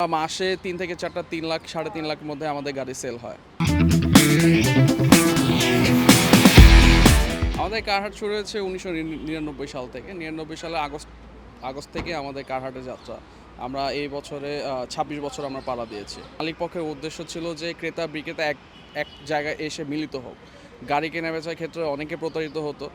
মাসে ৩ থেকে ৪টা ৩ লাখ ৩.৫ লাখের মধ্যে আমাদের গাড়ি সেল হয়। আমাদের কারহাট শুরু হয়েছে ১৯৯৯ সাল থেকে। ৯৯ সালে আগস্ট থেকে আমাদের কারহাটে যাত্রা। আমরা এই বছরে ২৬ বছর আমরা পাড়া দিয়েছি। মালিক পক্ষের উদ্দেশ্য ছিল যে ক্রেতা বিক্রেতা এক জায়গায় এসে মিলিত হোক। গাড়ি কেনাবেচার ক্ষেত্রে অনেকে প্রতারিত হতো।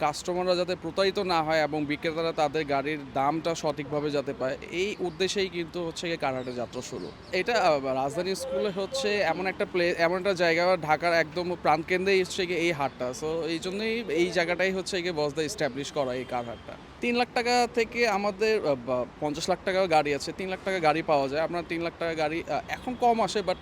কাস্টমাররা যাতে প্রতারিত না হয় এবং বিক্রেতারা তাদের গাড়ির দামটা সঠিকভাবে যাতে পায়, এই উদ্দেশ্যেই কিন্তু হচ্ছে গিয়ে কারহাটে যাত্রা শুরু। এটা রাজধানী স্কুলে হচ্ছে এমন একটা জায়গা, ঢাকার একদম প্রাণকেন্দ্রেই হচ্ছে গিয়ে এই হাটটা। সো এই জন্যই এই জায়গাটাই হচ্ছে গিয়ে বসদা এস্টাবলিশ করা এই কারহাটটা। ৩ লাখ টাকা থেকে আমাদের ৫০ লাখ টাকার গাড়ি আছে। ৩ লাখ টাকা গাড়ি পাওয়া যায়। আপনার ৩ লাখ টাকা গাড়ি এখন কম আসে, বাট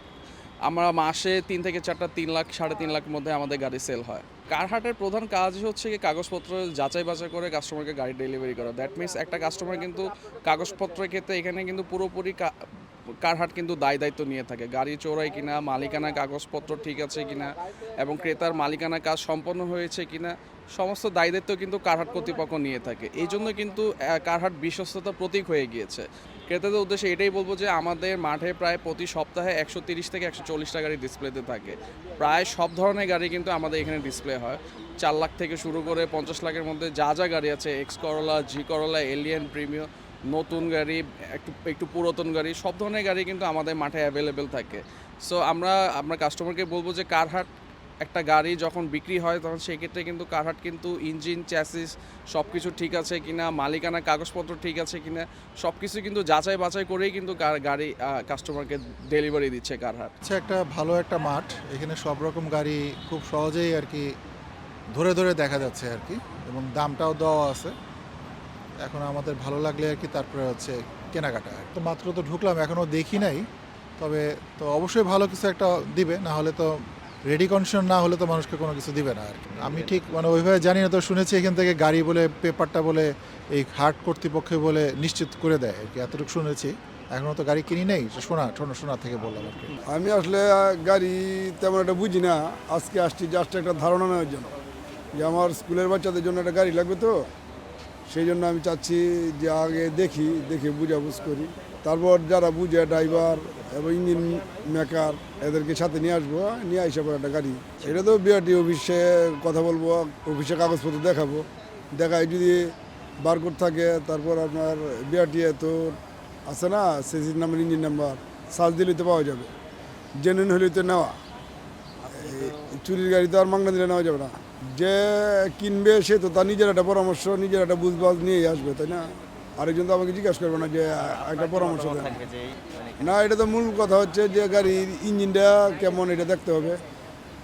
আমরা মাসে ৩ থেকে ৪টা ৩ লাখ ৩.৫ লাখের মধ্যে আমাদের গাড়ি সেল হয়। কারহাটের প্রধান কাজই হচ্ছে কি কাগজপত্র যাচাই বাছাই করে কাস্টমারকে গাড়ি ডেলিভারি করা। দ্যাট মিনস একটা কাস্টমার কিন্তু কাগজপত্রের ক্ষেত্রে এখানে কিন্তু পুরোপুরি কারহাট কিন্তু দায়িত্ব নিয়ে থাকে। গাড়ি চোরাই কিনা, মালিকানা কাগজপত্র ঠিক আছে কিনা এবং ক্রেতার মালিকানা কাজ সম্পন্ন হয়েছে কিনা, সমস্ত দায়িত্ব কিন্তু কারহাট কর্তৃপক্ষ নিয়ে থাকে। এই জন্য কিন্তু কারহাট বিশ্বস্ততার প্রতীক হয়ে গিয়েছে। ক্রেতাদের উদ্দেশ্যে এটাই বলবো যে আমাদের মাঠে প্রায় প্রতি সপ্তাহে ১৩০ থেকে ১৪০টা গাড়ি ডিসপ্লেতে থাকে। প্রায় সব ধরনের গাড়ি কিন্তু আমাদের এখানে ডিসপ্লে হয়। ৪ লাখ থেকে শুরু করে ৫০ লাখের মধ্যে যা গাড়ি আছে, এক্স করলা, জি করলা, এলিয়ান, প্রিমিয়ার, নতুন গাড়ি, একটু পুরাতন গাড়ি, সব ধরনের গাড়ি কিন্তু আমাদের মাঠে অ্যাভেলেবেল থাকে। সো আমরা কাস্টমারকে বলবো যে কারহাট একটা গাড়ি যখন বিক্রি হয় তখন সেক্ষেত্রে কিন্তু কারহাট কিন্তু ইঞ্জিন, চ্যাসিস সব কিছু ঠিক আছে কিনা, মালিকানা কাগজপত্র ঠিক আছে কিনা, সব কিছু কিন্তু যাচাই বাছাই করেই কিন্তু গাড়ি কাস্টমারকে ডেলিভারি দিচ্ছে কারহাট। হচ্ছে একটা ভালো একটা মাঠ, এখানে সব রকম গাড়ি খুব সহজেই আর কি ধরে ধরে দেখা যাচ্ছে আর কি, এবং দামটাও দেওয়া আছে। এখন আমাদের ভালো লাগলে আর কি তারপরে হচ্ছে কেনাকাটা। তো মাত্র তো ঢুকলাম, এখনও দেখি নাই, তবে তো অবশ্যই ভালো কিছু একটা দিবে, না হলে তো রেডি কন্ডিশন না হলে তো মানুষকে কোনো কিছু দিবে না আর কি। আমি ঠিক ওইভাবে জানি না, তো শুনেছি এখান থেকে গাড়ি বলে পেপারটা বলে এই হাট কর্তৃপক্ষ বলে নিশ্চিত করে দেয় আর কি, এতটুকু শুনেছি। এখনও তো গাড়ি কিনি নেই, শোনা থেকে বললাম আর কি। আমি আসলে গাড়ি তেমন একটা বুঝি না, আজকে আসছি জাস্ট একটা ধারণা নেওয়ার জন্য যে আমার স্কুলের বাচ্চাদের জন্য একটা গাড়ি লাগবে, তো সেই জন্য আমি চাচ্ছি যে আগে দেখে বুঝাবুঝ করি, তারপর যারা বুঝে ড্রাইভার এবং ইঞ্জিন মেকার এদেরকে সাথে নিয়ে আসবো, নিয়ে আসা পর একটা গাড়ি। এটা তো বিআরটি অফিসে কথা বলবো, অফিসে কাগজপত্র দেখায় যদি বারকোড থাকে, তারপর আপনার বিআরটি তো আছে না, সিসির নাম্বার, ইঞ্জিন নাম্বার সার্চ দিলে তো পাওয়া যাবে। জেনুইন হলে তো নেওয়া, চুরির গাড়ি তো আর মাংনা দিলে নেওয়া যাবে না। যে কিনবে সে তো তার নিজের একটা পরামর্শ, নিজের একটা বুঝবাজ নিয়েই আসবে, তাই না? আরেকজন তো আমাকে জিজ্ঞাসা করবে না যে একটা পরামর্শ দেয় না। এটা তো মূল কথা হচ্ছে যে গাড়ির ইঞ্জিনটা কেমন এটা দেখতে হবে।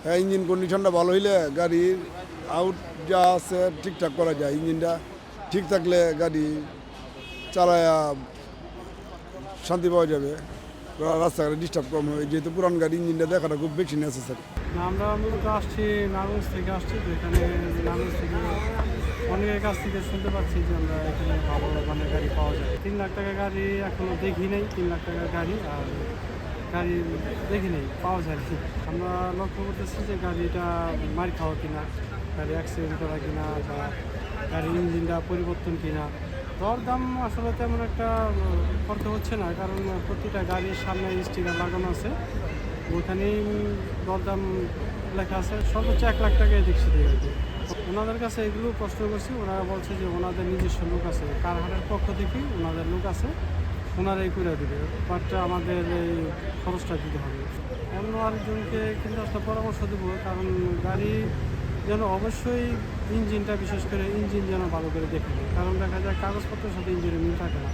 হ্যাঁ, ইঞ্জিন কন্ডিশনটা ভালো হইলে গাড়ির আউট যা আছে ঠিকঠাক করা যায়। ইঞ্জিনটা ঠিক থাকলে গাড়ি চালায় শান্তি পাওয়া যাবে, রাস্তাঘাটে ডিস্টার্ব কম হবে, যেহেতু পুরান গাড়ি ইঞ্জিনটা দেখাটা খুব বেশি নেসেসারি। আমরা মূলত আসছি নারায়ণগঞ্জ থেকে, তো এখানে নারায়ণগঞ্জ থেকে অনেকের কাছ থেকে শুনতে পাচ্ছি যে আমরা এখানে ভালো মানের গাড়ি পাওয়া যায়। ৩ লাখ টাকা গাড়ি এখনও দেখি নেই, ৩ লাখ টাকার গাড়ি আর গাড়ি দেখি নেই, পাওয়া যায়। আমরা লক্ষ্য করতেছি যে গাড়িটা মার খাওয়া কিনা, গাড়ি অ্যাক্সিডেন্ট করা কিনা, বা গাড়ির ইঞ্জিনটা পরিবর্তন কিনা। দরদাম আসলে তেমন একটা করতে হচ্ছে না, কারণ প্রতিটা গাড়ির সামনে স্টিকার লাগানো আছে, ওখানেই দরদাম লেখা আছে। সর্বোচ্চ ১ লাখ টাকায় দেখছি দিয়ে আর কি। ওনাদের কাছে এগুলো প্রশ্ন করছি, ওনারা বলছে যে ওনাদের নিজস্ব লোক আছে, কারহাটের পক্ষ থেকে ওনাদের লোক আছে, ওনারাই করে দেবে, বাট আমাদের এই খরচটা দিতে হবে। অন্য আরেকজনকে কিন্তু একটা পরামর্শ দেবো, কারণ গাড়ি যেন অবশ্যই ইঞ্জিনটা, বিশেষ করে ইঞ্জিন যেন ভালো করে দেখে নেয়, কারণ দেখা যায় কাগজপত্রের সাথে ইঞ্জিনের মিল থাকে না।